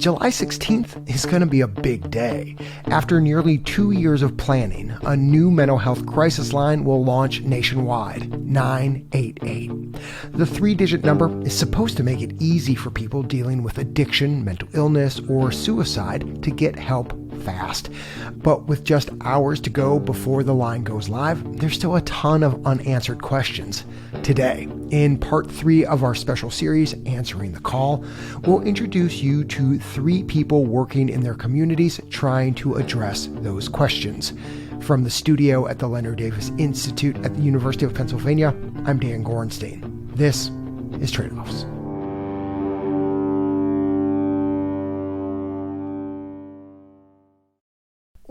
July 16th is going to be a big day. After nearly 2 years of planning, a new mental health crisis line will launch nationwide, 988. The 3-digit number is supposed to make it easy for people dealing with addiction, mental illness, or suicide to get help fast. But with just hours to go before the line goes live, there's still a ton of unanswered questions. Today, in part 3 of our special series, Answering the Call, we'll introduce you to 3 people working in their communities trying to address those questions. From the studio at the Leonard Davis Institute at the University of Pennsylvania, I'm Dan Gorenstein. This is Tradeoffs.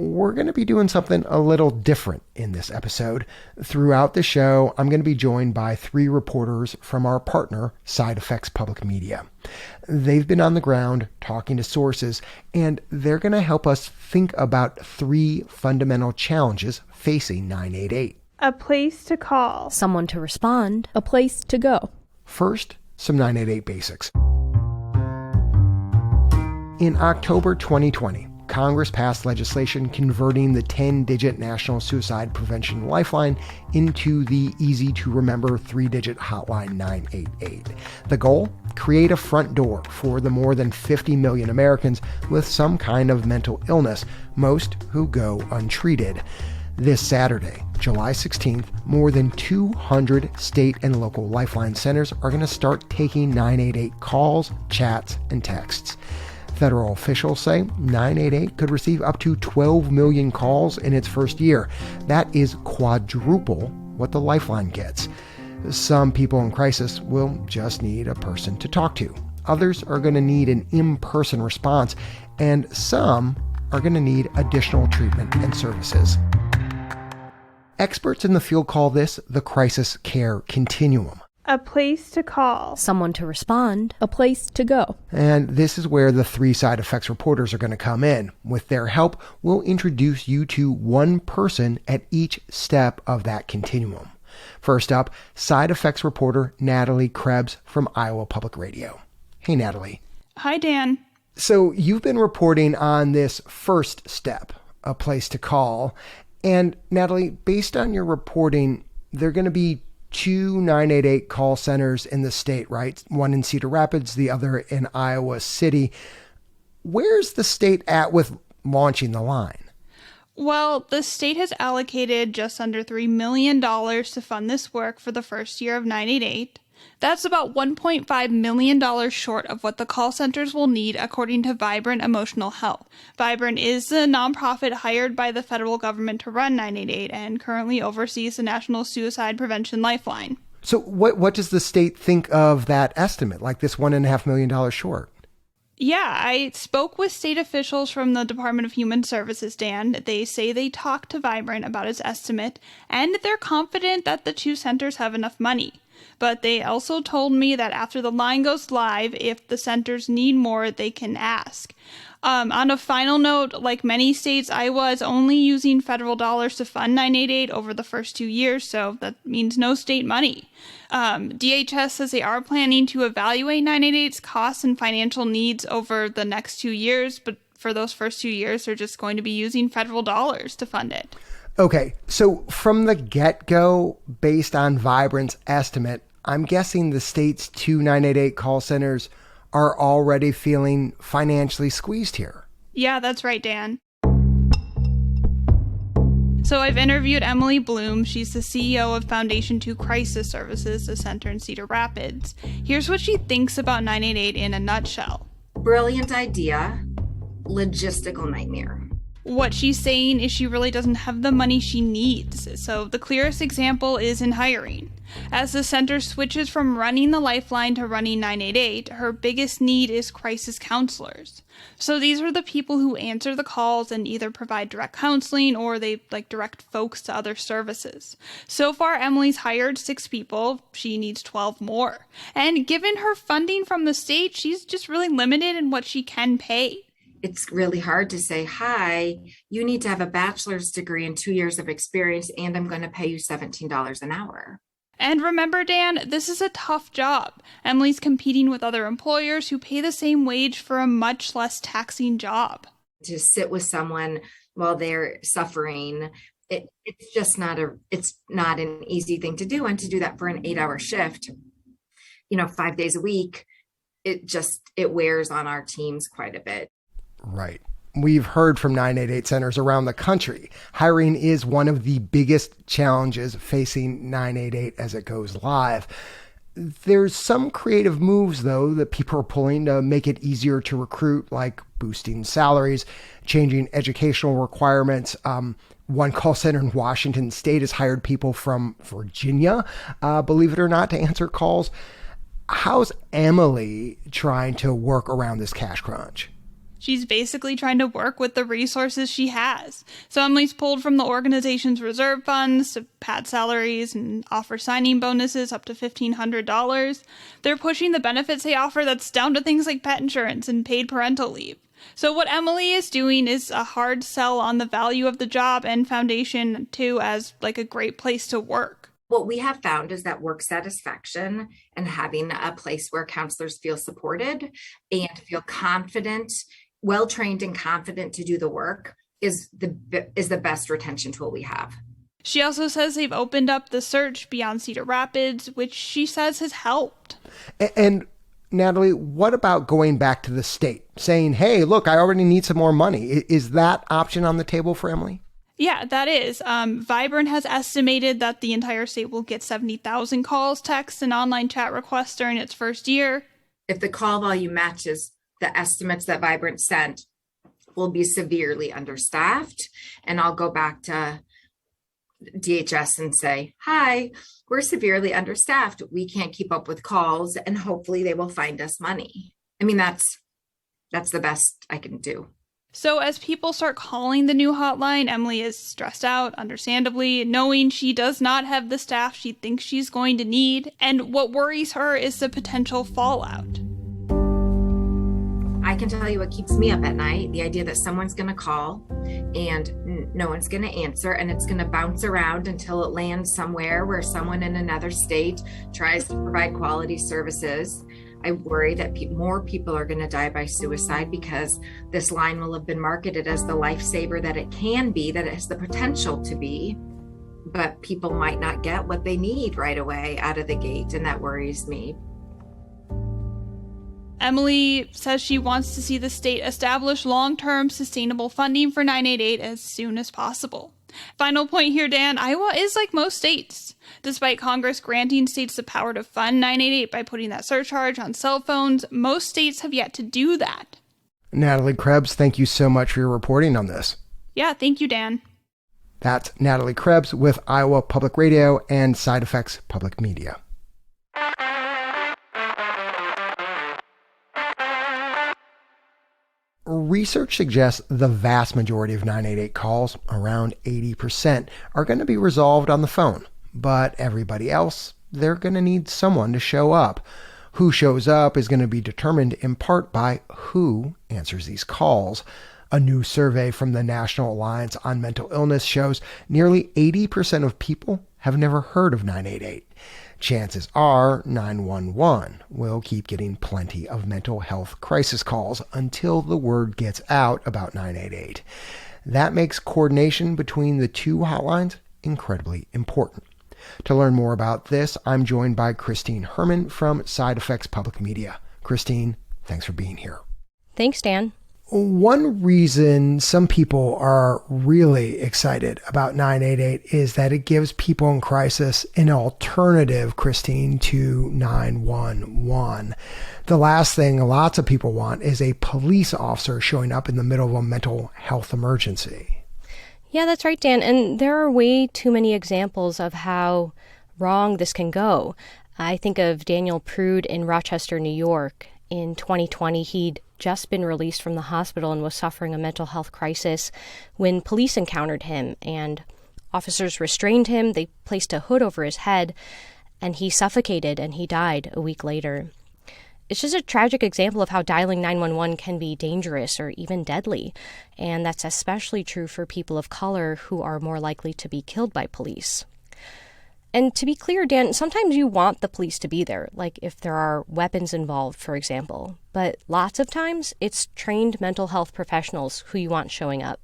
We're going to be doing something a little different in this episode. Throughout the show, I'm going to be joined by 3 reporters from our partner, Side Effects Public Media. They've been on the ground talking to sources, and they're going to help us think about 3 fundamental challenges facing 988. A place to call. Someone to respond. A place to go. First, some 988 basics. In October 2020, Congress passed legislation converting the 10-digit National Suicide Prevention Lifeline into the easy-to-remember 3-digit hotline 988. The goal? Create a front door for the more than 50 million Americans with some kind of mental illness, most who go untreated. This Saturday, July 16th, more than 200 state and local Lifeline centers are going to start taking 988 calls, chats, and texts. Federal officials say 988 could receive up to 12 million calls in its first year. That is quadruple what the Lifeline gets. Some people in crisis will just need a person to talk to. Others are going to need an in-person response, and some are going to need additional treatment and services. Experts in the field call this the crisis care continuum. A place to call. Someone to respond. A place to go. And this is where the 3 Side Effects reporters are going to come in. With their help, we'll introduce you to one person at each step of that continuum. First up, Side Effects reporter Natalie Krebs from Iowa Public Radio. Hey, Natalie. Hi, Dan. So you've been reporting on this first step, a place to call. And Natalie, based on your reporting, there are going to be 2 988 call centers in the state, right? One in Cedar Rapids, the other in Iowa City. Where's the state at with launching the line? Well, the state has allocated just under $3 million to fund this work for the first year of 988. That's about $1.5 million short of what the call centers will need, according to Vibrant Emotional Health. Vibrant is a nonprofit hired by the federal government to run 988 and currently oversees the National Suicide Prevention Lifeline. So what does the state think of that estimate, like this $1.5 million short? Yeah, I spoke with state officials from the Department of Human Services, Dan. They say they talked to Vibrant about its estimate, and they're confident that the 2 centers have enough money. But they also told me that after the line goes live, if the centers need more, they can ask. On a final note, like many states, Iowa is only using federal dollars to fund 988 over the first 2 years, so that means no state money. DHS says they are planning to evaluate 988's costs and financial needs over the next 2 years, but for those first 2 years, they're just going to be using federal dollars to fund it. Okay, so from the get-go, based on Vibrant's estimate, I'm guessing the state's 2 988 call centers are already feeling financially squeezed here. Yeah, that's right, Dan. So I've interviewed Emily Blomme. She's the CEO of Foundation 2 Crisis Services, a center in Cedar Rapids. Here's what she thinks about 988 in a nutshell. Brilliant idea, logistical nightmare. What she's saying is she really doesn't have the money she needs. So the clearest example is in hiring. As the center switches from running the Lifeline to running 988, her biggest need is crisis counselors. So these are the people who answer the calls and either provide direct counseling or they direct folks to other services. So far, Emily's hired 6 people. She needs 12 more. And given her funding from the state, she's just really limited in what she can pay. It's really hard to say, hi, you need to have a bachelor's degree and 2 years of experience, and I'm going to pay you $17 an hour. And remember, Dan, this is a tough job. Emily's competing with other employers who pay the same wage for a much less taxing job. To sit with someone while they're suffering, it's just it's not an easy thing to do. And to do that for an 8-hour shift, 5 days a week, it wears on our teams quite a bit. Right. We've heard from 988 centers around the country. Hiring is one of the biggest challenges facing 988 as it goes live. There's some creative moves, though, that people are pulling to make it easier to recruit, like boosting salaries, changing educational requirements. One call center in Washington State has hired people from Virginia, believe it or not, to answer calls. How's Emily trying to work around this cash crunch? She's basically trying to work with the resources she has. So Emily's pulled from the organization's reserve funds to pad salaries and offer signing bonuses up to $1,500. They're pushing the benefits they offer that's down to things like pet insurance and paid parental leave. So what Emily is doing is a hard sell on the value of the job and foundation too as like a great place to work. What we have found is that work satisfaction and having a place where counselors feel supported and feel confident, well-trained and confident to do the work is the best retention tool we have. She also says they've opened up the search beyond Cedar Rapids, which she says has helped. And Natalie, what about going back to the state, saying, hey, look, I already need some more money? Is that option on the table for Emily? Yeah, that is. Vibrant has estimated that the entire state will get 70,000 calls, texts, and online chat requests during its first year. If the call volume matches the estimates that Vibrant sent, we'll be severely understaffed. And I'll go back to DHS and say, hi, we're severely understaffed. We can't keep up with calls, and hopefully they will find us money. I mean, that's the best I can do. So as people start calling the new hotline, Emily is stressed out, understandably, knowing she does not have the staff she thinks she's going to need. And what worries her is the potential fallout. I can tell you what keeps me up at night, the idea that someone's going to call and no one's going to answer, and it's going to bounce around until it lands somewhere where someone in another state tries to provide quality services. I worry that more people are going to die by suicide because this line will have been marketed as the lifesaver that it can be, that it has the potential to be, but people might not get what they need right away out of the gate, and that worries me. Emily says she wants to see the state establish long-term sustainable funding for 988 as soon as possible. Final point here, Dan, Iowa is like most states. Despite Congress granting states the power to fund 988 by putting that surcharge on cell phones, most states have yet to do that. Natalie Krebs, thank you so much for your reporting on this. Yeah, thank you, Dan. That's Natalie Krebs with Iowa Public Radio and Side Effects Public Media. Research suggests the vast majority of 988 calls, around 80%, are going to be resolved on the phone. But everybody else, they're going to need someone to show up. Who shows up is going to be determined in part by who answers these calls. A new survey from the National Alliance on Mental Illness shows nearly 80% of people have never heard of 988. Chances are 911 will keep getting plenty of mental health crisis calls until the word gets out about 988. That makes coordination between the two hotlines incredibly important. To learn more about this, I'm joined by Christine Herman from Side Effects Public Media. Christine, thanks for being here. Thanks, Dan. One reason some people are really excited about 988 is that it gives people in crisis an alternative, Christine, to 911. The last thing lots of people want is a police officer showing up in the middle of a mental health emergency. Yeah, that's right, Dan. And there are way too many examples of how wrong this can go. I think of Daniel Prude in Rochester, New York. In 2020, he'd just been released from the hospital and was suffering a mental health crisis when police encountered him, and officers restrained him. They placed a hood over his head, and he suffocated, and he died a week later. It's just a tragic example of how dialing 911 can be dangerous or even deadly, and that's especially true for people of color who are more likely to be killed by police. And to be clear, Dan, sometimes you want the police to be there, like if there are weapons involved, for example. But lots of times, it's trained mental health professionals who you want showing up.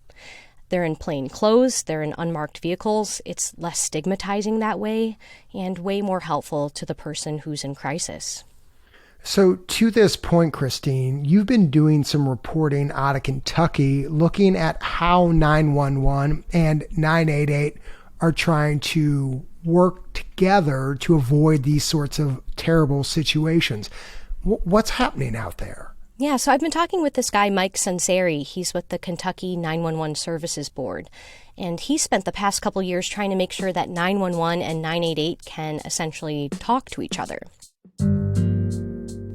They're in plain clothes, they're in unmarked vehicles. It's less stigmatizing that way and way more helpful to the person who's in crisis. So to this point, Christine, you've been doing some reporting out of Kentucky looking at how 911 and 988 are trying to work together to avoid these sorts of terrible situations. What's happening out there? Yeah, so I've been talking with this guy, Mike Sunseri. He's with the Kentucky 911 Services Board. And he spent the past couple years trying to make sure that 911 and 988 can essentially talk to each other.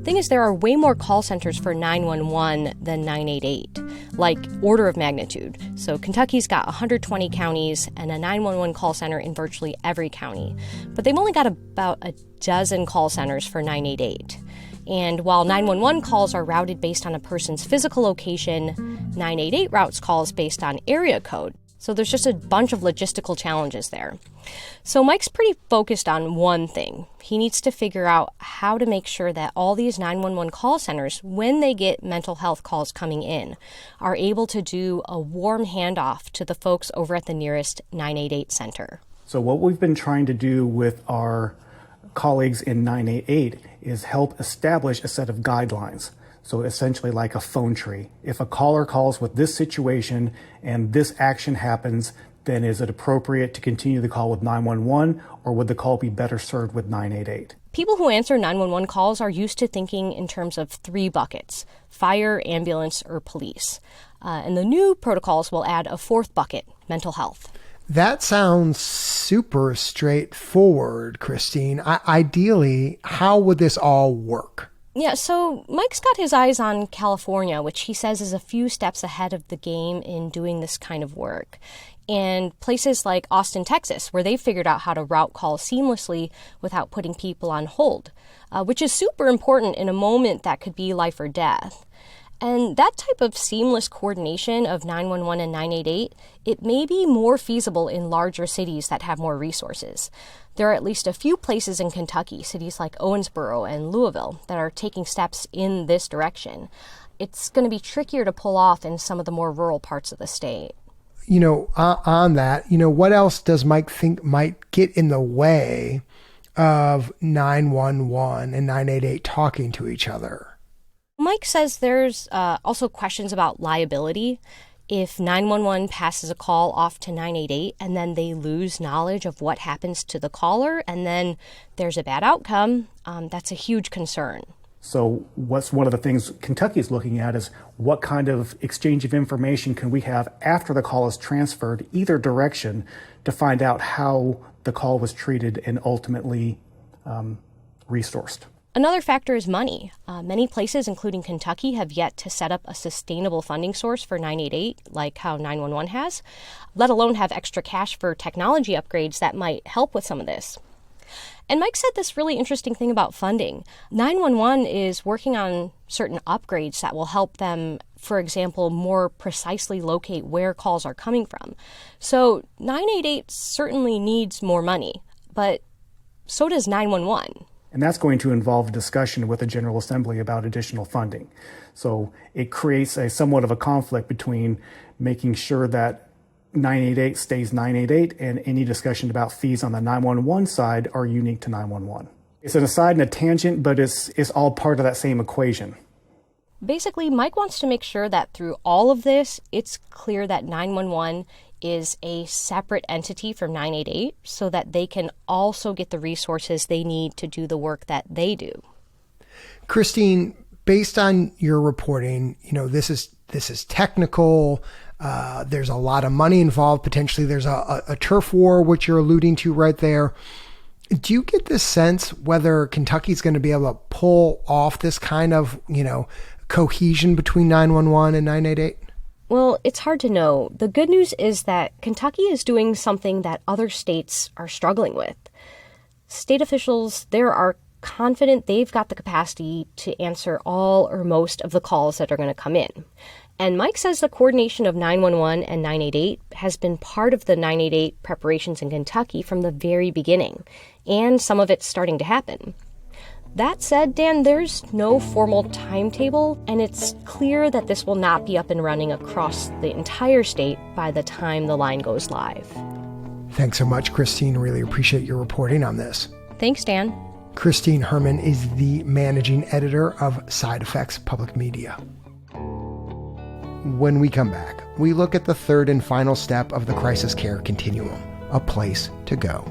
Thing is, there are way more call centers for 911 than 988, like order of magnitude. So Kentucky's got 120 counties and a 911 call center in virtually every county. But they've only got about a dozen call centers for 988. And while 911 calls are routed based on a person's physical location, 988 routes calls based on area code. So there's just a bunch of logistical challenges there. So Mike's pretty focused on one thing. He needs to figure out how to make sure that all these 911 call centers, when they get mental health calls coming in, are able to do a warm handoff to the folks over at the nearest 988 center. So what we've been trying to do with our colleagues in 988 is help establish a set of guidelines. So essentially like a phone tree. If a caller calls with this situation and this action happens, then is it appropriate to continue the call with 911 or would the call be better served with 988? People who answer 911 calls are used to thinking in terms of three buckets: fire, ambulance, or police. And the new protocols will add a fourth bucket: mental health. That sounds super straightforward, Christine. Ideally, how would this all work? Yeah, so Mike's got his eyes on California, which he says is a few steps ahead of the game in doing this kind of work. And places like Austin, Texas, where they've figured out how to route calls seamlessly without putting people on hold, which is super important in a moment that could be life or death. And that type of seamless coordination of 911 and 988, it may be more feasible in larger cities that have more resources. There are at least a few places in Kentucky, cities like Owensboro and Louisville, that are taking steps in this direction. It's going to be trickier to pull off in some of the more rural parts of the state. On that, what else does Mike think might get in the way of 911 and 988 talking to each other? Mike says there's also questions about liability. If 911 passes a call off to 988 and then they lose knowledge of what happens to the caller and then there's a bad outcome, that's a huge concern. So what's one of the things Kentucky is looking at is what kind of exchange of information can we have after the call is transferred either direction to find out how the call was treated and ultimately resourced. Another factor is money. Many places, including Kentucky, have yet to set up a sustainable funding source for 988, like how 911 has, let alone have extra cash for technology upgrades that might help with some of this. And Mike said this really interesting thing about funding. 911 is working on certain upgrades that will help them, for example, more precisely locate where calls are coming from. So 988 certainly needs more money, but so does 911. And that's going to involve a discussion with the General Assembly about additional funding. So it creates a somewhat of a conflict between making sure that 988 stays 988 and any discussion about fees on the 911 side are unique to 911. It's an aside and a tangent, but it's all part of that same equation. Basically, Mike wants to make sure that through all of this, it's clear that 911 is a separate entity from 988 so that they can also get the resources they need to do the work that they do. Christine, based on your reporting, this is technical. There's a lot of money involved. Potentially there's a turf war, which you're alluding to right there. Do you get this sense whether Kentucky's going to be able to pull off this kind of, cohesion between 911 and 988? Well, it's hard to know. The good news is that Kentucky is doing something that other states are struggling with. State officials there are confident they've got the capacity to answer all or most of the calls that are going to come in. And Mike says the coordination of 911 and 988 has been part of the 988 preparations in Kentucky from the very beginning, and some of it's starting to happen. That said, Dan, there's no formal timetable, and it's clear that this will not be up and running across the entire state by the time the line goes live. Thanks so much, Christine. Really appreciate your reporting on this. Thanks, Dan. Christine Herman is the managing editor of Side Effects Public Media. When we come back, we look at the third and final step of the crisis care continuum, a place to go.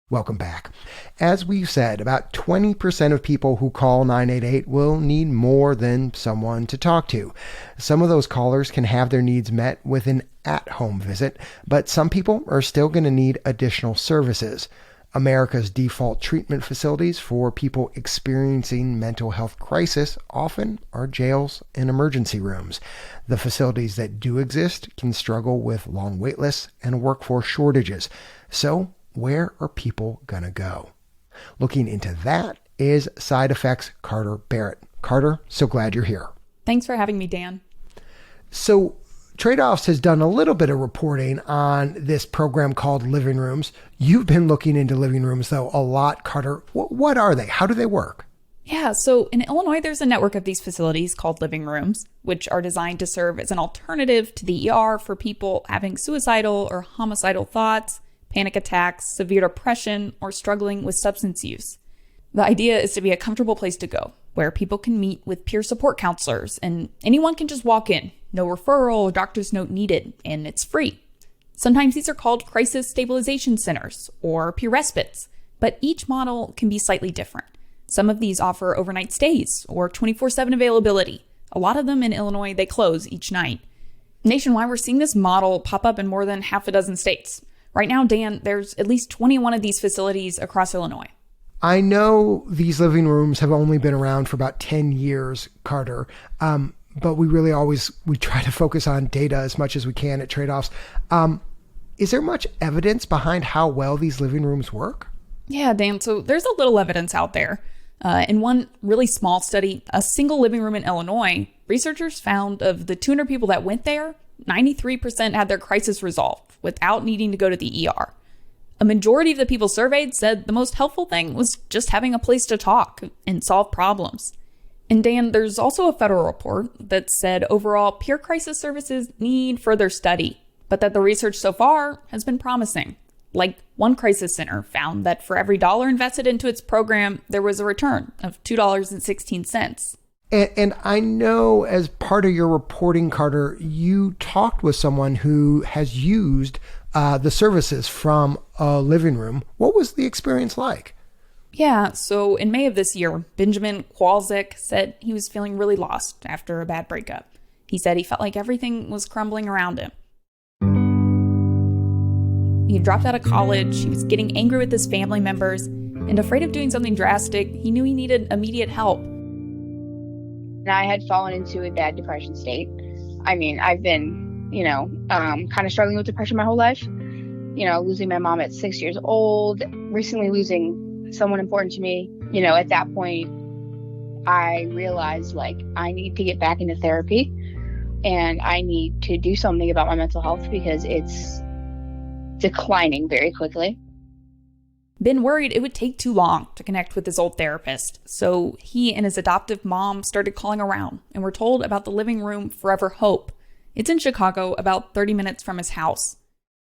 Welcome back. As we've said, about 20% of people who call 988 will need more than someone to talk to. Some of those callers can have their needs met with an at-home visit, but some people are still going to need additional services. America's default treatment facilities for people experiencing mental health crisis often are jails and emergency rooms. The facilities that do exist can struggle with long wait lists and workforce shortages. So, where are people gonna go? Looking into that is Side Effects Carter Barrett. Carter, so glad you're here. Thanks for having me, Dan. So Tradeoffs has done a little bit of reporting on this program called Living Rooms. You've been looking into living rooms, though, a lot, Carter. What are they? How do they work? Yeah, so in Illinois, there's a network of these facilities called living rooms, which are designed to serve as an alternative to the ER for people having suicidal or homicidal thoughts, panic attacks, severe depression, or struggling with substance use. The idea is to be a comfortable place to go, where people can meet with peer support counselors, and anyone can just walk in. No referral or doctor's note needed, and it's free. Sometimes these are called crisis stabilization centers, or peer respites, but each model can be slightly different. Some of these offer overnight stays, or 24/7 availability. A lot of them in Illinois, they close each night. Nationwide, we're seeing this model pop up in more than half a dozen states. Right now, Dan, there's at least 21 of these facilities across Illinois. I know these living rooms have only been around for about 10 years, Carter, but we try to focus on data as much as we can at Tradeoffs. Is there much evidence behind how well these living rooms work? Yeah, Dan, so there's a little evidence out there. In one really small study, a single living room in Illinois, researchers found of the 200 people that went there, 93% had their crisis resolved without needing to go to the ER. A majority of the people surveyed said the most helpful thing was just having a place to talk and solve problems. And Dan, there's also a federal report that said overall peer crisis services need further study, but that the research so far has been promising. Like one crisis center found that for every dollar invested into its program, there was a return of $2.16. And I know as part of your reporting, Carter, you talked with someone who has used the services from a living room. What was the experience like? Yeah, so in May of this year, Benjamin Kowalczyk said he was feeling really lost after a bad breakup. He said he felt like everything was crumbling around him. He had dropped out of college, he was getting angry with his family members, and afraid of doing something drastic, he knew he needed immediate help. I had fallen into a bad depression state. I mean, I've been, kind of struggling with depression my whole life. Losing my mom at 6 years old, recently losing someone important to me. At that point, I realized, I need to get back into therapy and I need to do something about my mental health because it's declining very quickly. Ben worried it would take too long to connect with his old therapist, so he and his adoptive mom started calling around and were told about the living room Forever Hope. It's in Chicago, about 30 minutes from his house.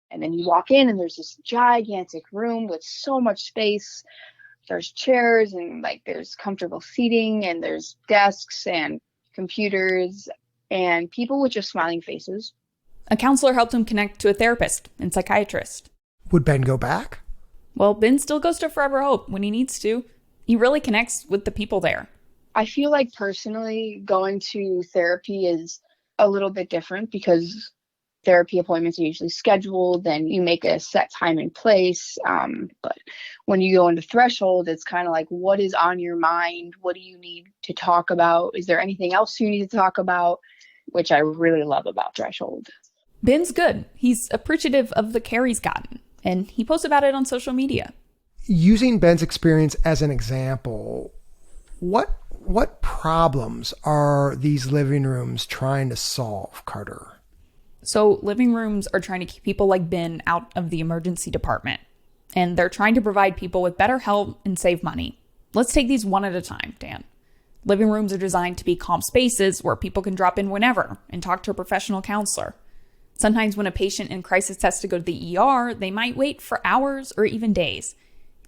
And then you walk in and there's this gigantic room with so much space. There's chairs and there's comfortable seating and there's desks and computers and people with just smiling faces. A counselor helped him connect to a therapist and psychiatrist. Would Ben go back? Well, Ben still goes to Forever Hope when he needs to. He really connects with the people there. I feel like personally going to therapy is a little bit different because therapy appointments are usually scheduled and you make a set time and place. But when you go into Threshold, it's kind of like, what is on your mind? What do you need to talk about? Is there anything else you need to talk about? Which I really love about Threshold. Ben's good. He's appreciative of the care he's gotten, and he posts about it on social media. Using Ben's experience as an example, what problems are these living rooms trying to solve, Carter? So living rooms are trying to keep people like Ben out of the emergency department, and they're trying to provide people with better help and save money. Let's take these one at a time, Dan. Living rooms are designed to be calm spaces where people can drop in whenever and talk to a professional counselor. Sometimes when a patient in crisis has to go to the ER, they might wait for hours or even days.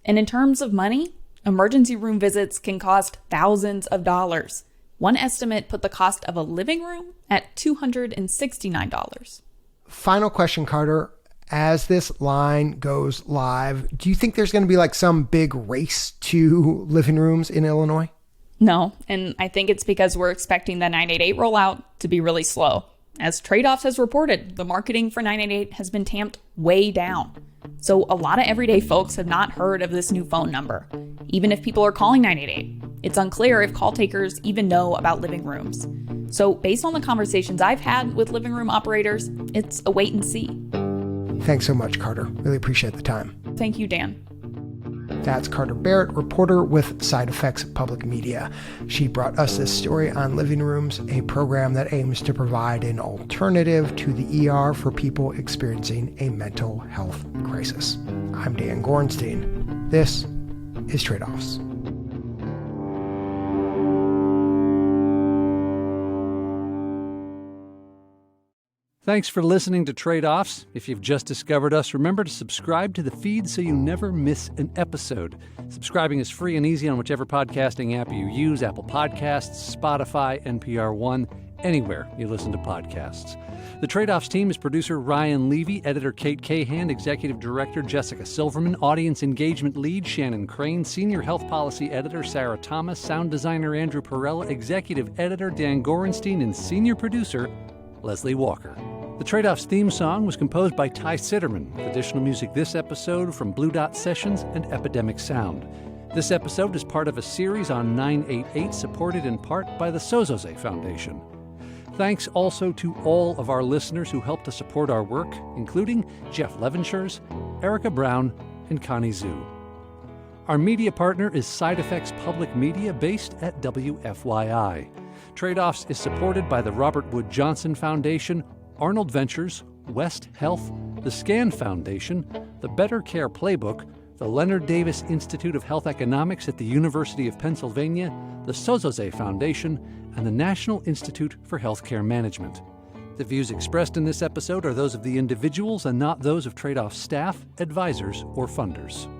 And in terms of money, emergency room visits can cost thousands of dollars. One estimate put the cost of a living room at $269. Final question, Carter. As this line goes live, do you think there's going to be like some big race to living rooms in Illinois? No, and I think it's because we're expecting the 988 rollout to be really slow. As Tradeoffs has reported, the marketing for 988 has been tamped way down. So a lot of everyday folks have not heard of this new phone number, even if people are calling 988. It's unclear if call takers even know about living rooms. So based on the conversations I've had with living room operators, it's a wait and see. Thanks so much, Carter. Really appreciate the time. Thank you, Dan. That's Carter Barrett, reporter with Side Effects Public Media. She brought us this story on Living Rooms, a program that aims to provide an alternative to the ER for people experiencing a mental health crisis. I'm Dan Gorenstein. This is Tradeoffs. Thanks for listening to Tradeoffs. If you've just discovered us, remember to subscribe to the feed so you never miss an episode. Subscribing is free and easy on whichever podcasting app you use, Apple Podcasts, Spotify, NPR One, anywhere you listen to podcasts. The Tradeoffs team is producer Ryan Levy, editor Kate Cahan, executive director Jessica Silverman, audience engagement lead Shannon Crane, senior health policy editor Sarah Thomas, sound designer Andrew Perella, executive editor Dan Gorenstein, and senior producer Leslie Walker. The Tradeoffs theme song was composed by Ty Sitterman, with additional music this episode from Blue Dot Sessions and Epidemic Sound. This episode is part of a series on 988, supported in part by the Sozose Foundation. Thanks also to all of our listeners who helped to support our work, including Jeff Levenshires, Erica Brown, and Connie Zhu. Our media partner is Side Effects Public Media, based at WFYI. Tradeoffs is supported by the Robert Wood Johnson Foundation, Arnold Ventures, West Health, the SCAN Foundation, the Better Care Playbook, the Leonard Davis Institute of Health Economics at the University of Pennsylvania, the Sozose Foundation, and the National Institute for Healthcare Management. The views expressed in this episode are those of the individuals and not those of Tradeoff staff, advisors, or funders.